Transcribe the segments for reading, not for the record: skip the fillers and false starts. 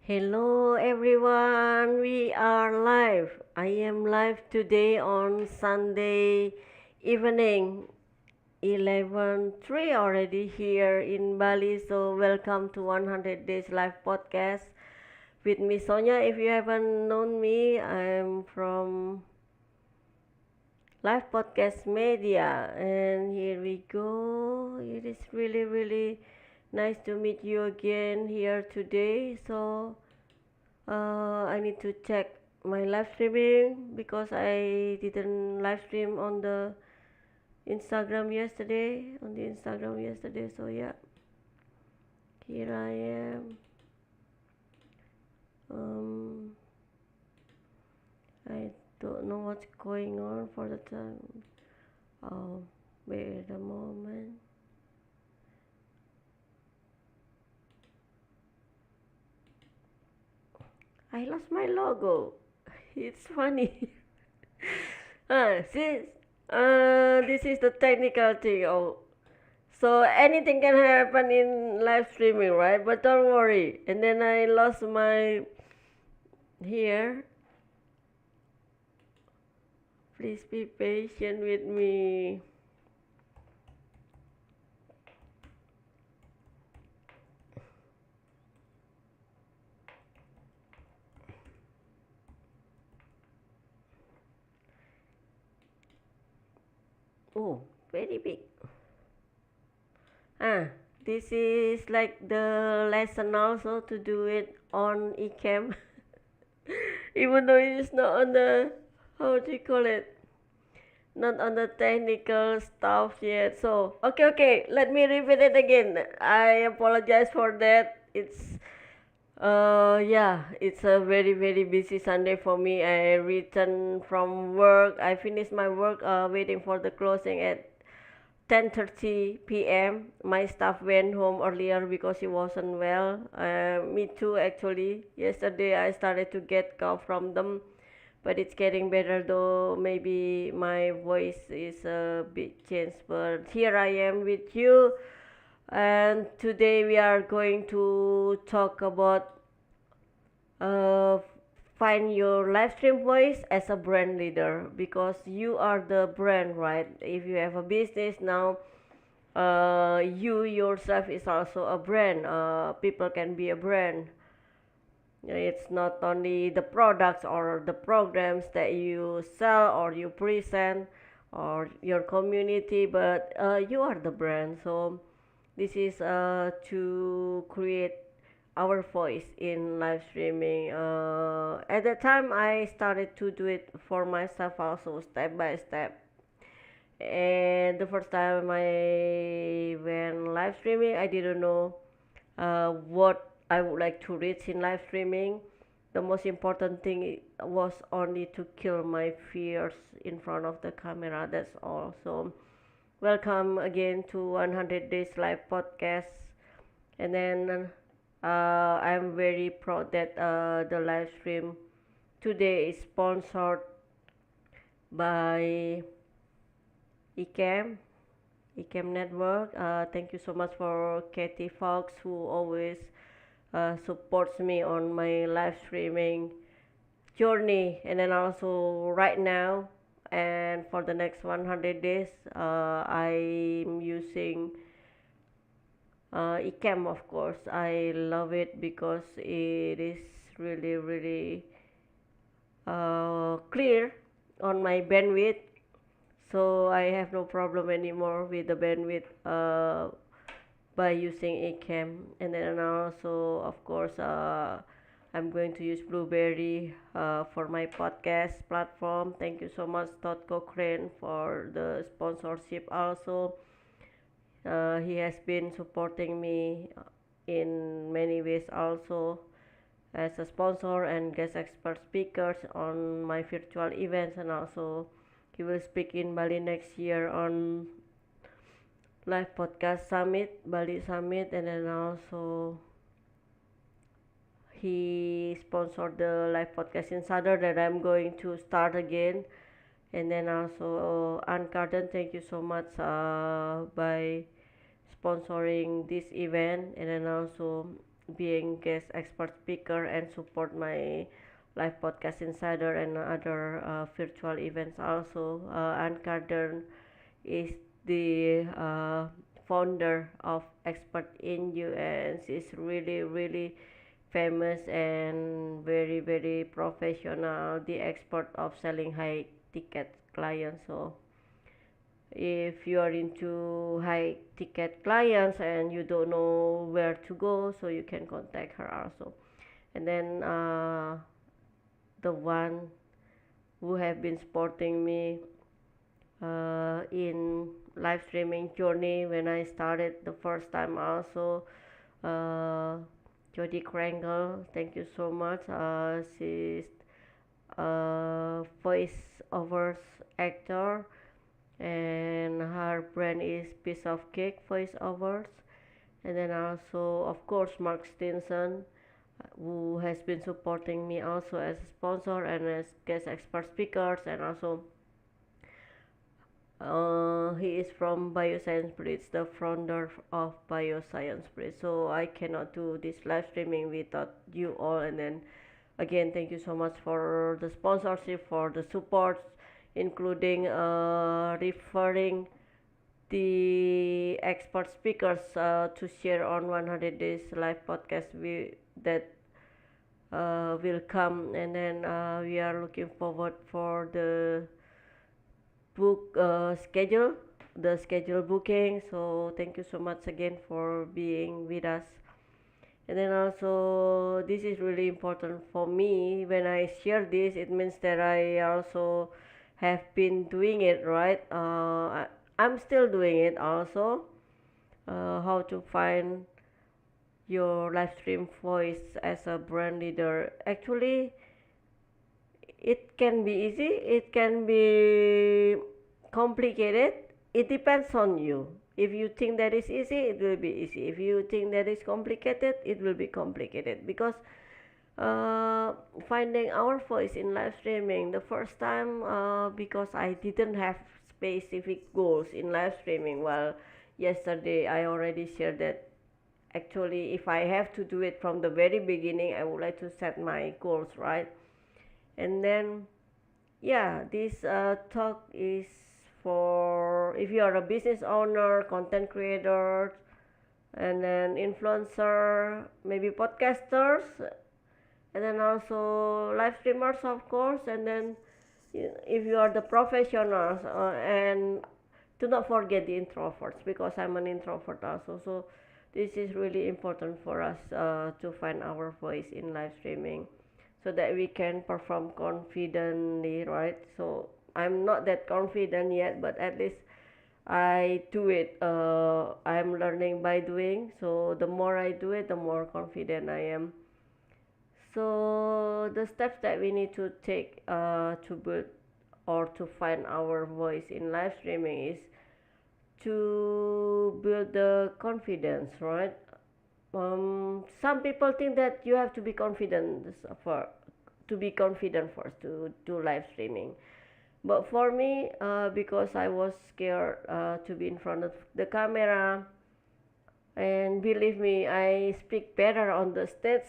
Hello everyone, we are live. I am live today on Sunday evening, 11:03 already here in Bali. So welcome to 100 Days Live podcast with me Sonia. If you haven't known me, I'm from Live Podcast Media, and here we go. It is really nice to meet you again here today. I need to check my live streaming because I didn't live stream on the Instagram yesterday. So yeah, here I am. Um, I don't know what's going on for the time. Oh, wait a moment. I lost my logo. It's funny. Since this is the technical thing. Oh, so anything can happen in live streaming, right? But don't worry. And then I lost my here. Please be patient with me. Oh, very big. Ah, this is like the lesson also to do it on eCam. Even though it is not on the, how do you call it? Not on the technical stuff yet. So, okay. Let me repeat it again. I apologize for that. It's a very busy Sunday for me. I returned from work. I finished my work. Waiting for the closing at 10:30 p.m. My staff went home earlier because he wasn't well. Me too, actually. Yesterday I started to get cough from them, but it's getting better though. Maybe my voice is a bit changed, but here I am with you, and today we are going to talk about uh, find your live stream voice as a brand leader because you are the brand, right? If you have a business now, you yourself is also a brand. People can be a brand. It's not only the products or the programs that you sell or you present or your community, but you are the brand. So this is to create our voice in live streaming. At that time, I started to do it for myself also, step by step. And the first time I went live streaming, I didn't know what I would like to reach in live streaming. The most important thing was only to kill my fears in front of the camera. That's all. So, welcome again to 100 Days Live podcast. And then I'm very proud that the live stream today is sponsored by eCam, eCam Network. Thank you so much for Katie Fox who always supports me on my live streaming journey, and then also right now and for the next 100 days I'm using eCam. Of course I love it because it is really clear on my bandwidth, so I have no problem anymore with the bandwidth by using eCam. And then also of course I'm going to use Blueberry for my podcast platform. Thank you so much Todd Cochrane for the sponsorship also. He has been supporting me in many ways also as a sponsor and guest expert speakers on my virtual events, and also he will speak in Bali next year on live podcast summit, Bali summit. And then also he sponsored the live podcast in Sadar that I'm going to start again. And then also Ann Carden, thank you so much by sponsoring this event. And then also being guest expert speaker and support my live podcast insider and other virtual events also. Ann Carden is the founder of Expert in You, and she's really really famous and very very professional, the expert of selling high ticket clients. So if you are into high ticket clients and you don't know where to go, so you can contact her also. And then the one who have been supporting me in live streaming journey when I started the first time also, uh, Jody Krangle, thank you so much. She's a voice overs actor, and her brand is Piece of Cake voiceovers. And then also, of course, Mark Stinson, who has been supporting me also as a sponsor and as guest expert speakers, and also he is from Bioscience Bridge, the founder of Bioscience Bridge. So I cannot do this live streaming without you all. And then again, thank you so much for the sponsorship, for the support, including referring the expert speakers to share on 100 days live podcast that will come. And then we are looking forward for the schedule booking. So thank you so much again for being with us. And then also, this is really important for me. When I share this, it means that I also have been doing it, right? I'm still doing it also. How to find your live stream voice as a brand leader. Actually, it can be easy, it can be complicated. It depends on you. If you think that is easy, it will be easy. If you think that is complicated, it will be complicated. Because uh, finding our voice in live streaming the first time, because I didn't have specific goals in live streaming. Well, yesterday I already shared that actually if I have to do it from the very beginning, I would like to set my goals, right? And then yeah, this talk is for if you are a business owner, content creator, and then influencer, maybe podcasters, and then also live streamers, of course. And then if you are the professionals, and do not forget the introverts, because I'm an introvert also. So this is really important for us to find our voice in live streaming, so that we can perform confidently, right? So I'm not that confident yet, but at least I do it. I'm learning by doing. So the more I do it, the more confident I am. So the steps that we need to take to build or to find our voice in live streaming is to build the confidence, right? Some people think that you have to be confident for to be confident first to do live streaming. But for me, because I was scared to be in front of the camera, and believe me, I speak better on the stage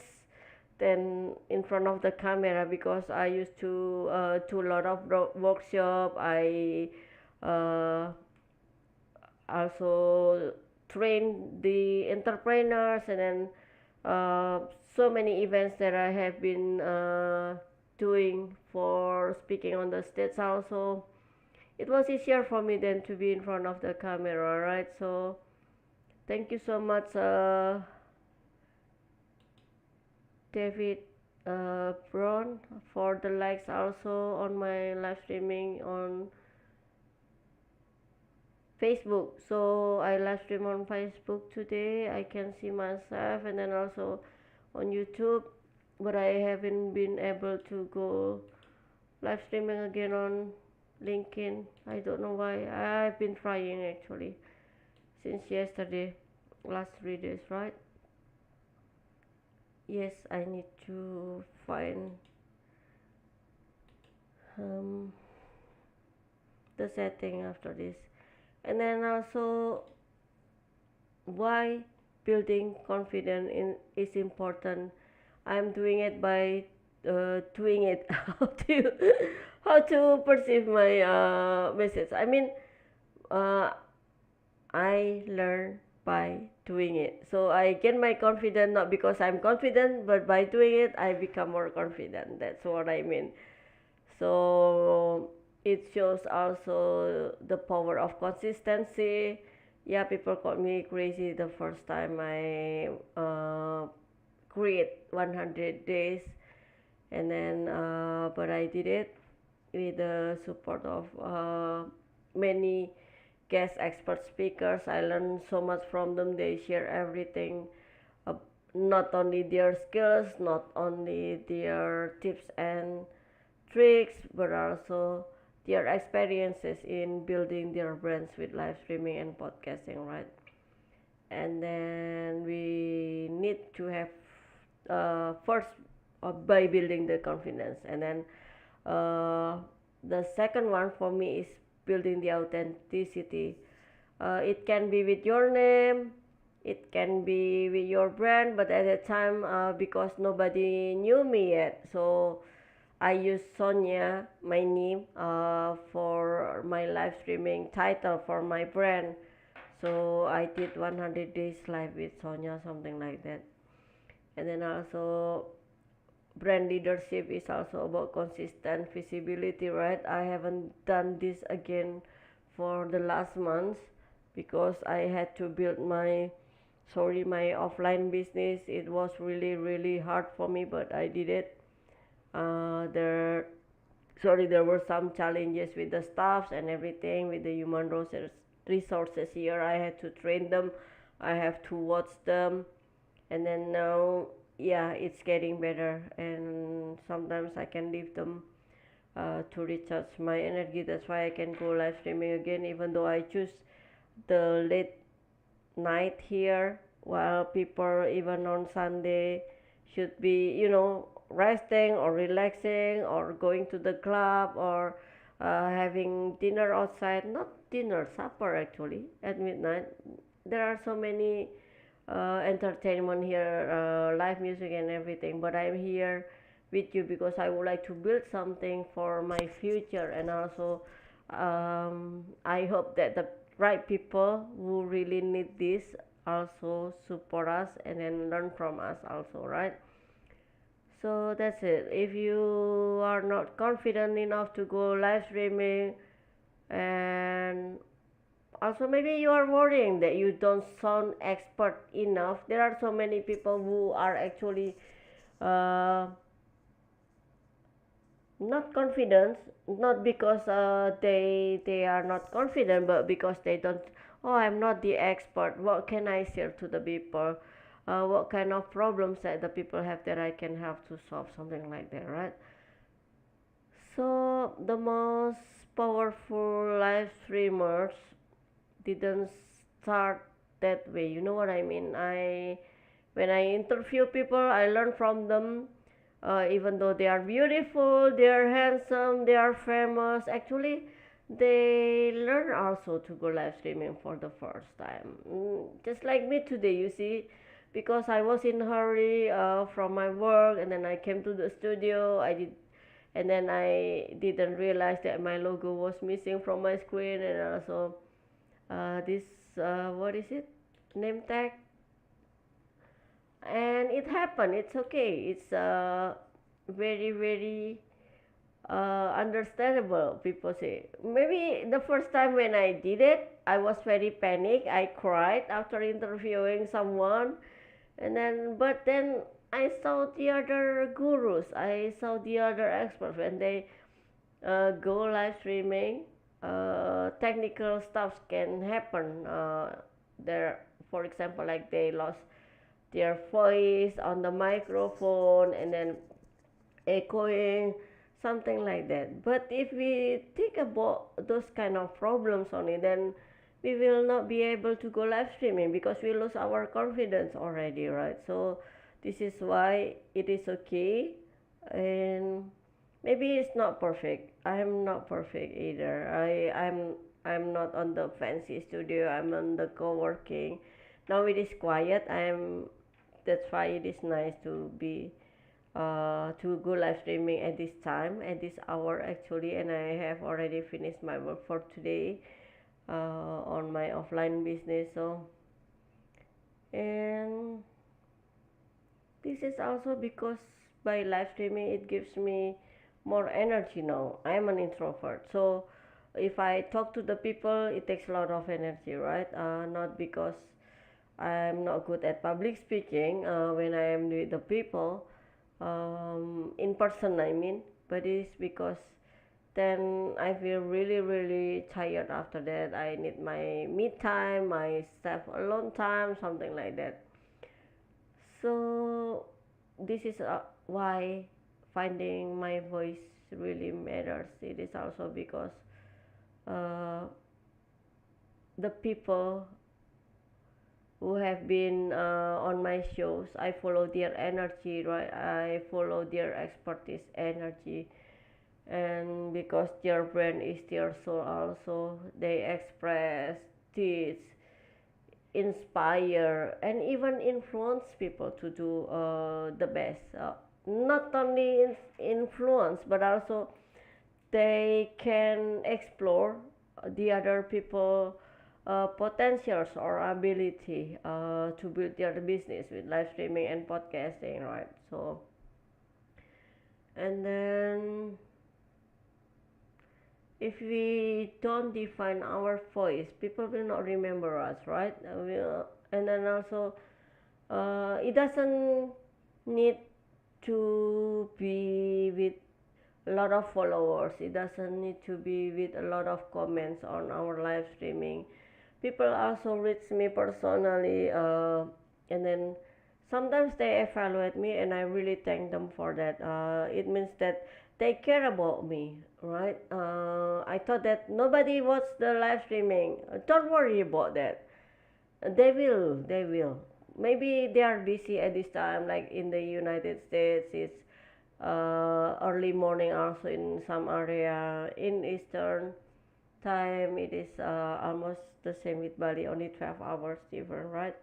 than in front of the camera, because I used to do a lot of workshop. I uh, also train the entrepreneurs, and then uh, so many events that I have been doing for speaking on the stage also. It was easier for me than to be in front of the camera, right? So thank you so much, David Brown, for the likes also on my live streaming on Facebook. So I live stream on Facebook today. I can see myself, and then also on YouTube, but I haven't been able to go live streaming again on LinkedIn. I don't know why. I've been trying actually since yesterday, last 3 days, right? Yes, I need to find um, the setting after this. And then also, why building confidence is important. I'm doing it by doing it how to perceive my message. I mean, uh, I learn by doing it. So I gain my confidence not because I'm confident, but by doing it, I become more confident. That's what I mean. So it shows also the power of consistency. Yeah, people called me crazy the first time I create 100 days, and then but I did it with the support of many guest expert speakers. I learned so much from them. They share everything, uh, not only their skills, not only their tips and tricks, but also their experiences in building their brands with live streaming and podcasting, right? And then we need to have first by building the confidence, and then uh, the second one for me is building the authenticity. It can be with your name, it can be with your brand, but at the time, because nobody knew me yet, so I use Sonia, my name, for my live streaming title for my brand. So I did 100 days live with Sonia, something like that. And then also brand leadership is also about consistent visibility, right? I haven't done this again for the last months because I had to build my offline business. It was really hard for me, but I did it. There there were some challenges with the staffs and everything, with the human resources here. I had to train them, I have to watch them, and then now, yeah, it's getting better, and sometimes I can leave them to recharge my energy. That's why I can go live streaming again, even though I choose the late night here, while people even on Sunday should be, resting or relaxing or going to the club or having dinner outside. Not dinner, supper actually, at midnight. There are so many entertainment here, live music and everything, but I'm here with you because I would like to build something for my future, and also I hope that the right people who really need this also support us and then learn from us also, right? So that's it. If you are not confident enough to go live streaming, and also maybe you are worrying that you don't sound expert enough, there are so many people who are actually uh, not confident, not because they are not confident, but because they don't. Oh, I'm not the expert. What can I share to the people? What kind of problems that the people have that I can help to solve, something like that, right? So the most powerful live streamers didn't start that way. You know what I mean? I When I interview people, I learn from them. Even though they are beautiful, they are handsome, they are famous. Actually, they learn also to go live streaming for the first time. Just like me today, you see, because I was in a hurry from my work, and then I came to the studio. And then I didn't realize that my logo was missing from my screen, and also this what is it, name tag, and it happened. It's okay. It's very understandable. People say maybe the first time when I did it, I was very panicked. I cried after interviewing someone, and then I saw the other gurus. I saw the other experts when they go live streaming. Technical stuff can happen. There, for example, like they lost their voice on the microphone and then echoing, something like that. But if we think about those kind of problems only, then we will not be able to go live streaming because we lose our confidence already, right? So this is why it is okay, and maybe it's not perfect. I'm not perfect either. I'm not on the fancy studio. I'm on the co-working. Now it is quiet. That's why it is nice to be to go live streaming at this time, at this hour actually, and I have already finished my work for today on my offline business. So, and this is also because by live streaming it gives me more energy now. I'm an introvert, so if I talk to the people, it takes a lot of energy, right? Not because I'm not good at public speaking when I am with the people in person, I mean, but it's because then I feel really, really tired after that. I need my me time, my self alone time, something like that. So this is why finding my voice really matters. It is also because uh, the people who have been on my shows, I follow their energy, right? I follow their expertise energy, and because their brand is their soul, also they express, teach, inspire, and even influence people to do the best. Not only influence, but also they can explore the other people potentials or ability to build their business with live streaming and podcasting, right? So, and then if we don't define our voice, people will not remember us, right? And then also, it doesn't need to be with a lot of followers. It doesn't need to be with a lot of comments on our live streaming. People also reach me personally, and then sometimes they evaluate me, and I really thank them for that. It means that they care about me, right? I thought that nobody watched the live streaming. Don't worry about that. They will. Maybe they are busy at this time, like in the United States, it's early morning also in some area. In Eastern time, it is almost the same with Bali, only 12 hours different, right?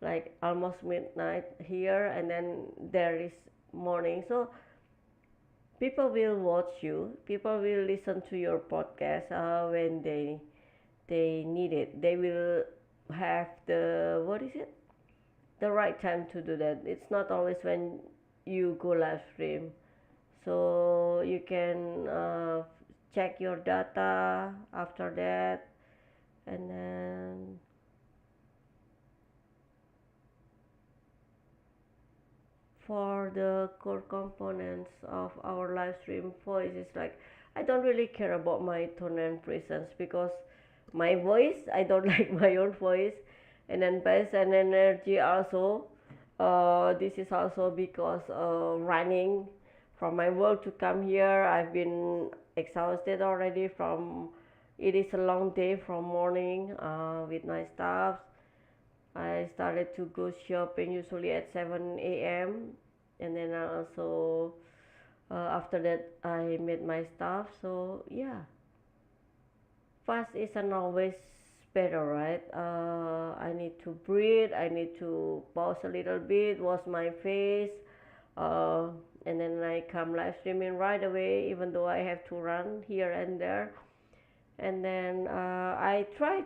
Like almost midnight here, and then there is morning. So people will watch you. People will listen to your podcast when they need it. They will have the what is it? The right time to do that. It's not always when you go live stream. So you can check your data after that, and then for the core components of our live stream voice is like I don't really care about my tone and presence because my voice I don't like my own voice, and then pace and energy also. This is also because running from my work to come here, I've been exhausted already from. It is a long day from morning with my staff. I started to go shopping usually at 7 a.m. and then I also after that I met my staff. So yeah, fast isn't always better, right? I need to breathe. I need to pause a little bit, wash my face, uh, and then I come live streaming right away, even though I have to run here and there. And then I try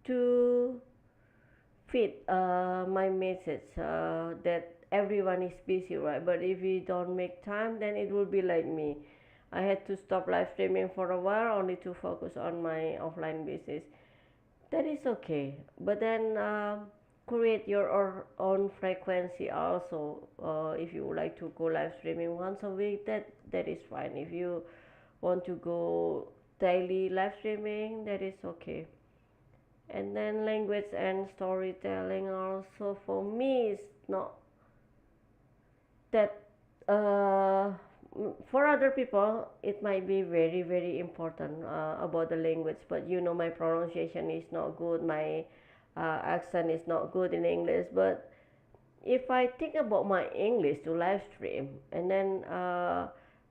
to fit my message that everyone is busy, right? But if we don't make time, then it will be like me. I had to stop live streaming for a while only to focus on my offline business. That is okay, but then create your own frequency also. If you would like to go live streaming once a week, that is fine. If you want to go daily live streaming, that is okay. And then language and storytelling also for me is not that for other people it might be very very important about the language, but my pronunciation is not good, my accent is not good in English. But if I think about my English to live stream, and then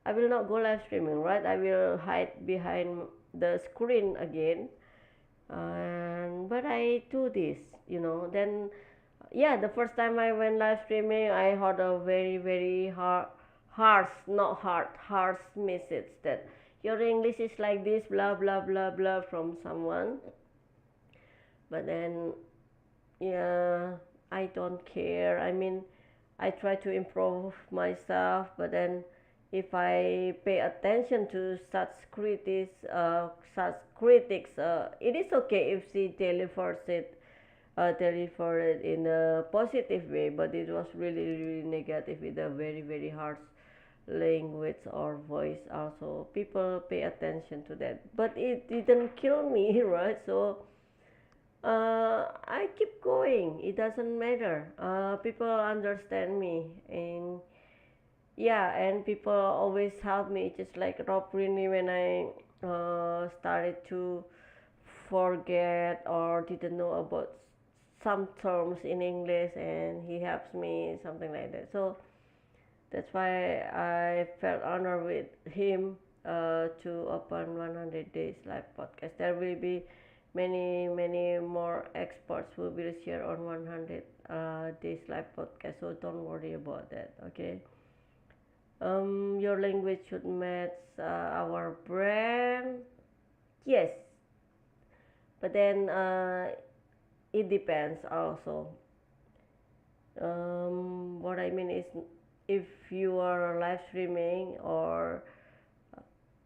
I will not go live streaming, right? I will hide behind the screen again, and but I do this, then yeah, the first time I went live streaming, I heard a very very harsh, not hard, harsh message that your English is like this, blah blah blah blah, from someone. But then, yeah, I don't care. I mean, I try to improve myself, but then if I pay attention to such critics, it is okay if she deliver it in a positive way, but it was really really negative with a very very harsh language or voice. Also, people pay attention to that, but it didn't kill me, right? So I keep going. It doesn't matter. People understand me, and yeah, and people always help me. Just like Rob Rini, when I started to forget or didn't know about some terms in English, and he helps me, something like that. So that's why I felt honored with him to open 100 Days Live podcast. There will be many, many more experts who will share on 100 Days Live podcast. So don't worry about that, okay? Your language should match our brand. Yes, but then it depends also. What I mean is, if you are live streaming or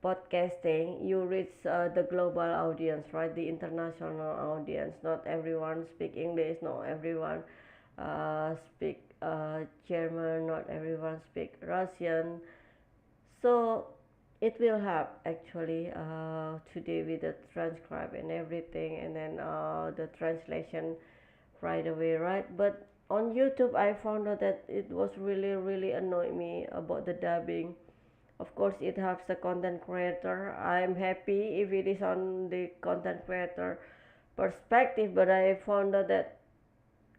podcasting, you reach the global audience, right? The international audience. Not everyone speak English. Not everyone speak German. Not everyone speak Russian. So it will help actually today with the transcribe and everything, and then the translation right away, right? But on YouTube, I found out that it was really really annoyed me about the dubbing. Of course, it helps the content creator. I'm happy if it is on the content creator perspective, but I found out that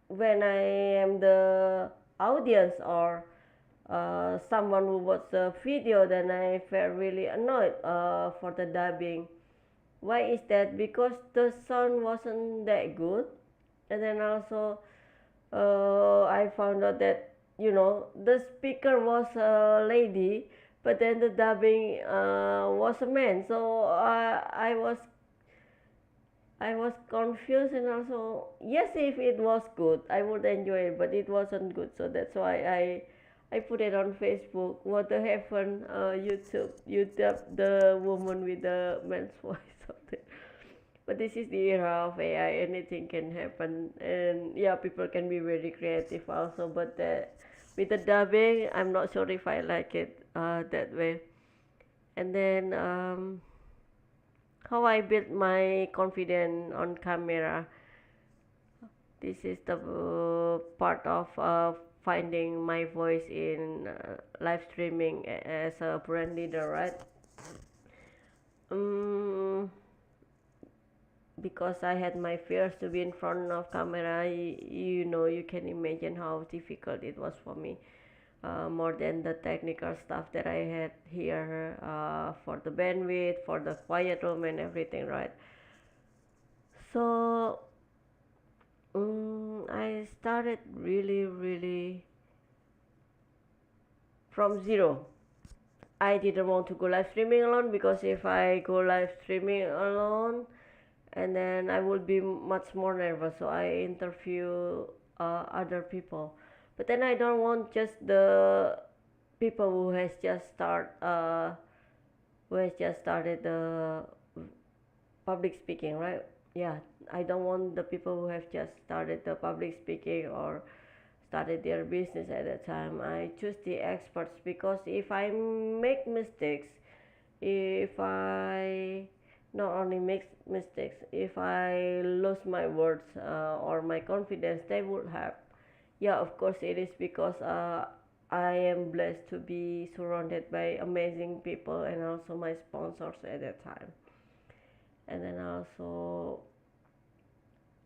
when I am the audience or someone who watched the video, then I felt really annoyed for the dubbing. Why is that? Because the sound wasn't that good, and then also I found out that the speaker was a lady, but then the dubbing was a man. So I was confused, and also yes, if it was good, I would enjoy it, but it wasn't good. So that's why I put it on Facebook. What the heaven, YouTube, you dub the woman with the man's voice. Something. But this is the era of AI. Anything can happen, and yeah, people can be very creative also. But with the dubbing, I'm not sure if I like it that way. And then how I built my confidence on camera. This is the part of finding my voice in live streaming as a brand leader, right? Um, because I had my fears to be in front of camera, you can imagine how difficult it was for me. More than the technical stuff that I had here for the bandwidth, for the quiet room, and everything, right? So I started really, really from zero. I didn't want to go live streaming alone, because if I go live streaming alone, and then I would be much more nervous. So I interview other people, but then I don't want just the people who has just started the public speaking, right? Yeah, I don't want the people who have just started the public speaking or started their business at that time. I choose the experts, because if I make mistakes, if I not only make mistakes, if I lose my words or my confidence, they would have. Yeah, of course, it is because I am blessed to be surrounded by amazing people, and also my sponsors at that time. And then also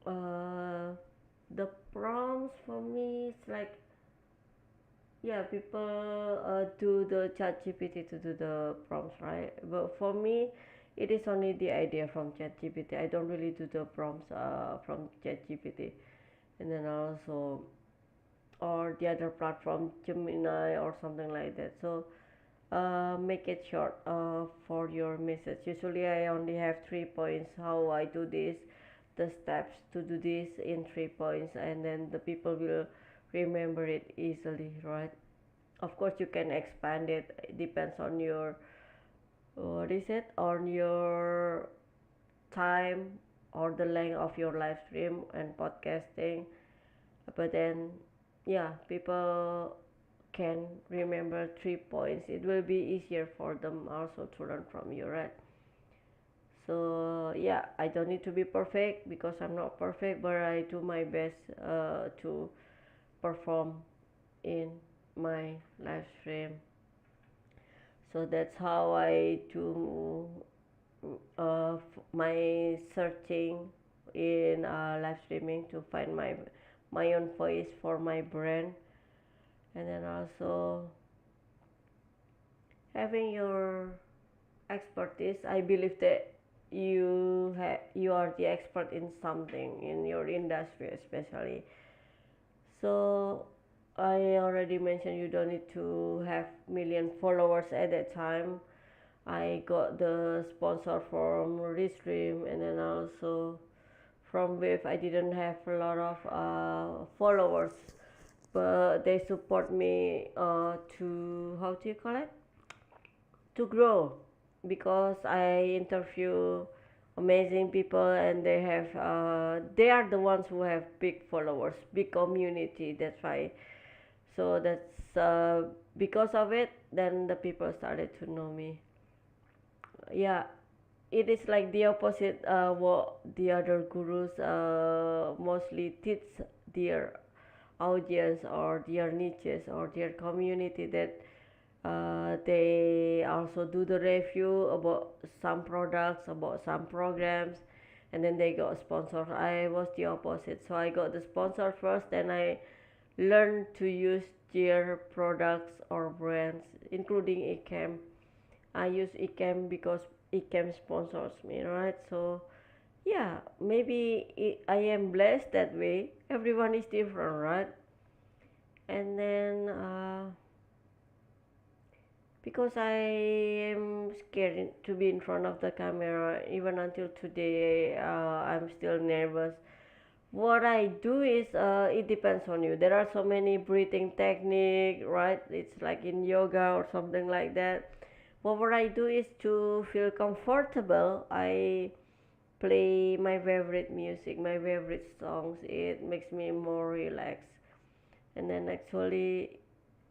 uh, the prompts for me, it's like, yeah, people do the chat GPT to do the prompts, right? But for me, it is only the idea from ChatGPT. I don't really do the prompts from ChatGPT. And then also, or the other platform, Gemini or something like that. So make it short for your message. Usually I only have 3 points how I do this, the steps to do this in 3 points, and then the people will remember it easily, right? Of course, you can expand it. It depends on your what is it on your time or the length of your live stream and podcasting. But then, yeah, people can remember 3 points. It will be easier for them also to learn from you, right? So yeah, I don't need to be perfect because I'm not perfect, but I do my best to perform in my live stream. So that's how I do my searching in live streaming to find my own voice for my brand, and then also having your expertise. I believe that you are the expert in something in your industry, especially. So I already mentioned you don't need to have million followers at that time. I got the sponsor from Restream, and then also from Wave. I didn't have a lot of followers, but they support me to, how do you call it, to grow, because I interview amazing people, and they are the ones who have big followers, big community. That's why. So that's because of it. Then the people started to know me. Yeah, it is like the opposite what the other gurus mostly teach their audience or their niches or their community, that they also do the review about some products, about some programs, and then they got sponsored. I was the opposite, so I got the sponsor first, then I learned to use their products or brands, including Ecamm. I use Ecamm because Ecamm sponsors me, right? So yeah, maybe I am blessed that way. Everyone is different, right? And then because I am scared to be in front of the camera, even until today, I'm still nervous. What I do is, it depends on you. There are so many breathing technique, right? It's like in yoga or something like that. But what I do is to feel comfortable. I play my favorite music, my favorite songs. It makes me more relaxed. And then actually,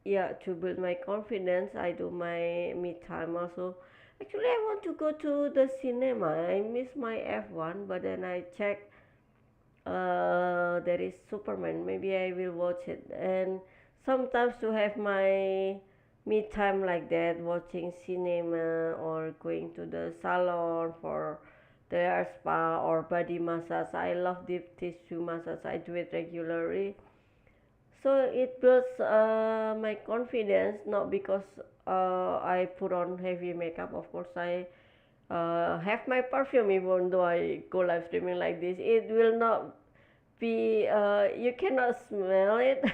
yeah, to build my confidence, I do my me time also. Actually, I want to go to the cinema. I miss my F1, but then I check there is Superman. Maybe I will watch it. And sometimes to have my me time like that, watching cinema or going to the salon for the spa or body massage. I love deep tissue massage. I do it regularly. So it builds my confidence, not because I put on heavy makeup. Of course, I have my perfume even though I go live streaming like this. It will not be, you cannot smell it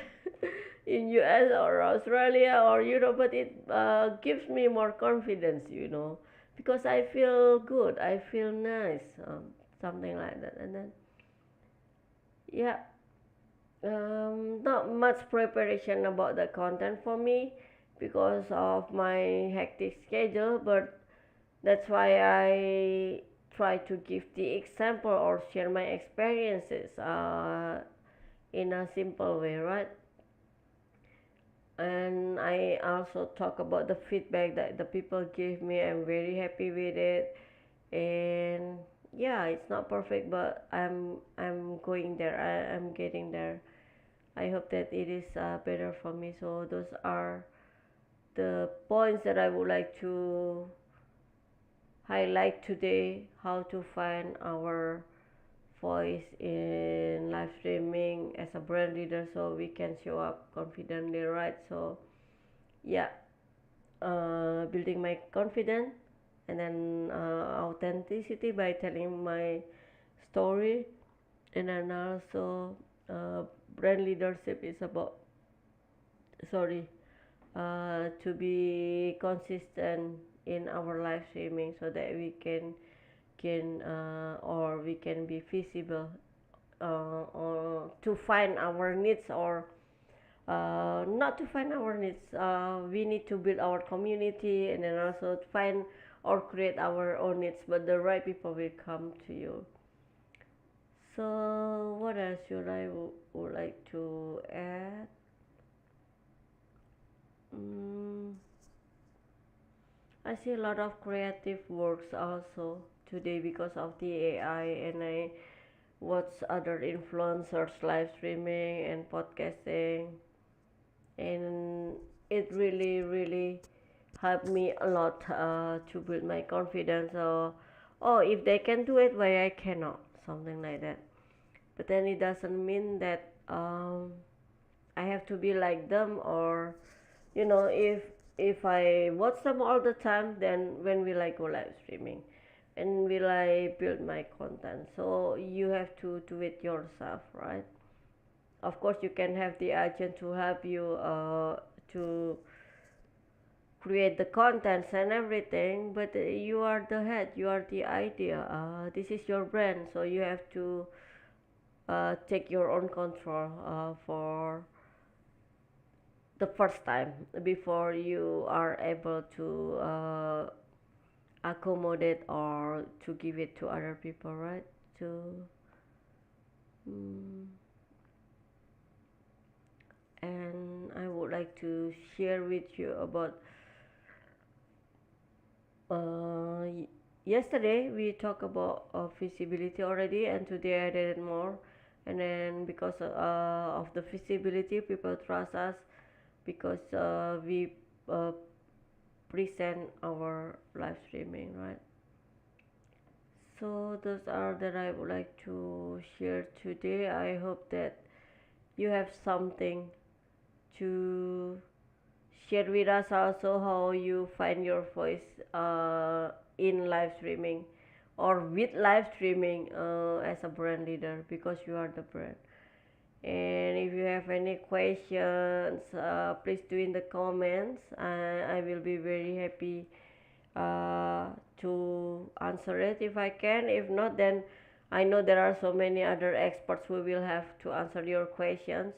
in US or Australia or Europe, but it gives me more confidence, because I feel good, I feel nice, something like that. And then, yeah, not much preparation about the content for me because of my hectic schedule, but that's why I try to give the example or share my experiences in a simple way, right? And I also talk about the feedback that the people give me. I'm very happy with it, and yeah, it's not perfect, but I'm going there. I'm getting there. I hope that it is better for me. So those are the points that I would like to highlight today: how to find our voice in live streaming as a brand leader so we can show up confidently, right? So yeah, building my confidence, and then authenticity by telling my story, and then also uh, brand leadership is about, sorry, to be consistent in our live streaming so that we can or we can be visible, or to find our needs, or not to find our needs. We need to build our community, and then also to find or create our own needs, but the right people will come to you. So what else should I would like to add? mm, I see a lot of creative works also today because of the AI, and I watch other influencers live streaming and podcasting, and it really helped me a lot to build my confidence. So, oh, if they can do it, why I cannot? Something like that. But then it doesn't mean that I have to be like them, or if I watch them all the time, then when will I go live streaming? And will I build my content? So you have to do it yourself, right? Of course, you can have the agent to help you to create the contents and everything, but you are the head, you are the idea. This is your brand, so you have to take your own control for the first time before you are able to accommodate or to give it to other people, right? To mm, and I would like to share with you about uh, yesterday we talked about visibility already, and today I added more. And then because of the visibility, people trust us because we uh, present our live streaming, right? So those are that I would like to share today. I hope that you have something to share with us also, how you find your voice in live streaming or with live streaming as a brand leader, because you are the brand. And if you have any questions, please do in the comments. I will be very happy uh, to answer it if I can. If not, then I know there are so many other experts who will have to answer your questions.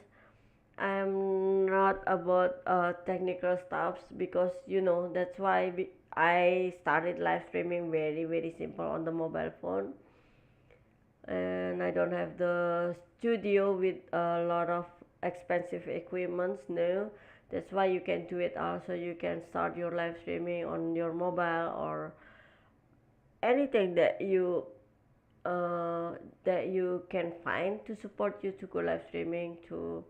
I'm not about technical stuffs, because that's why I started live streaming very simple on the mobile phone, and I don't have the studio with a lot of expensive equipments. No, that's why you can do it also. You can start your live streaming on your mobile, or anything uh, that you can find to support you to go live streaming, to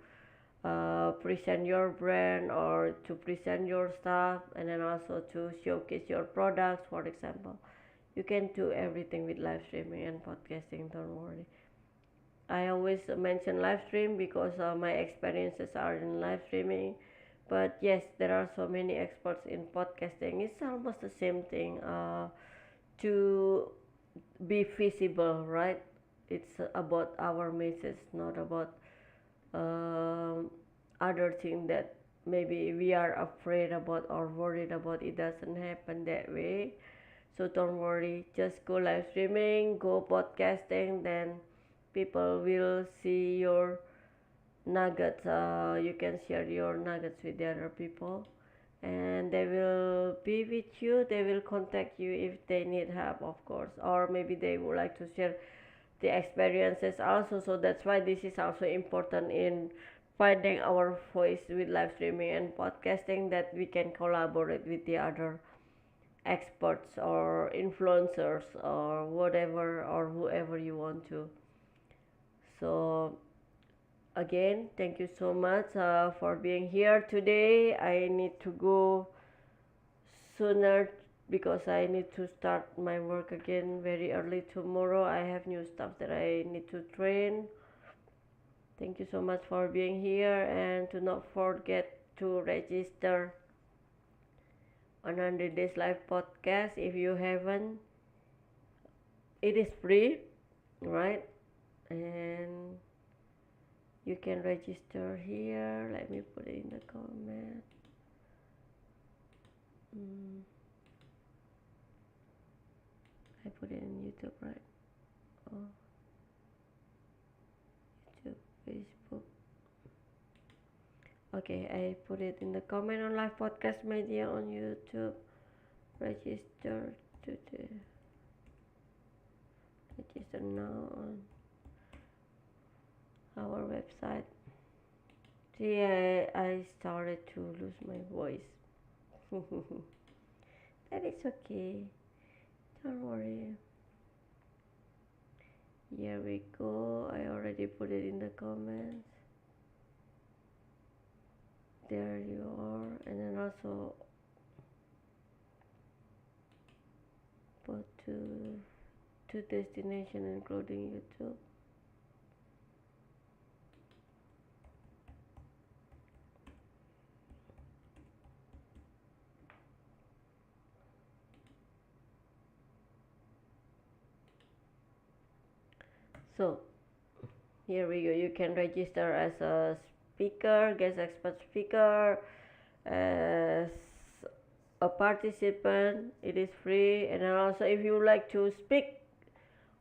present your brand or to present your stuff, and then also to showcase your products, for example. You can do everything with live streaming and podcasting, don't worry. I always mention live stream because my experiences are in live streaming. But yes, there are so many experts in podcasting. It's almost the same thing, to be visible, right? It's about our message, not about um, other thing that maybe we are afraid about or worried about. It doesn't happen that way. So don't worry, just go live streaming, go podcasting, then people will see your nuggets. You can share your nuggets with the other people, and they will be with you. They will contact you if they need help, of course, or maybe they would like to share the experiences also. So that's why this is also important in finding our voice with live streaming and podcasting, that we can collaborate with the other experts or influencers or whatever, or whoever you want to. So again, thank you so much for being here today. I need to go sooner because I need to start my work again very early tomorrow. I have new stuff that I need to train. Thank you so much for being here, and to not forget to register 100 Days Live Podcast. If you haven't, it is free, right? And you can register here. Let me put it in the comment. mm, I put it in YouTube, right? Oh, YouTube, Facebook. Okay, I put it in the comment on Live Podcast Media on YouTube. Register today. Register now on our website. See, I started to lose my voice. That is okay. Don't worry. Here we go. I already put it in the comments. There you are. And then also put to destination including YouTube. So here we go. You can register as a speaker, guest expert speaker, as a participant. It is free. And then also if you like to speak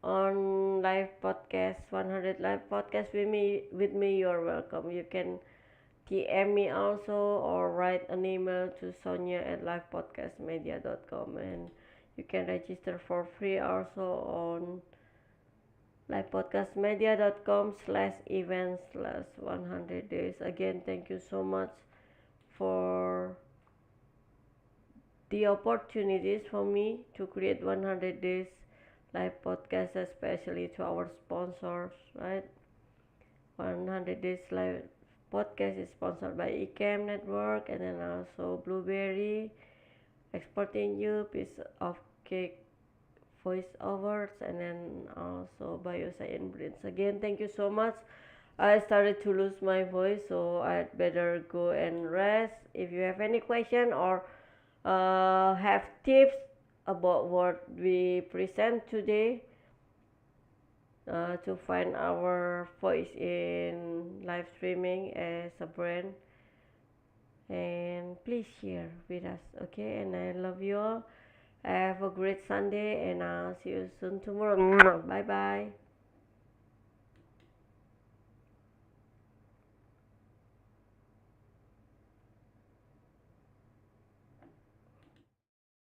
on live podcast, 100 live podcast with me, you're welcome. You can DM me also, or write an email to Sonia at livepodcastmedia.com, and you can register for free also on livepodcastmedia.com/events/100 days. Again, thank you so much for the opportunities for me to create 100 days live podcast, especially to our sponsors, right? 100 days live podcast is sponsored by Ecam Network, and then also Blueberry, Exporting You, Piece of Cake Voiceovers, and then also Bioscience Brains. Again, thank you so much. I started to lose my voice, so I'd better go and rest. If you have any question or have tips about what we present today, to find our voice in live streaming as a brand, and please share with us, okay? And I love you all. Have a great Sunday, and I'll see you soon tomorrow. Bye bye.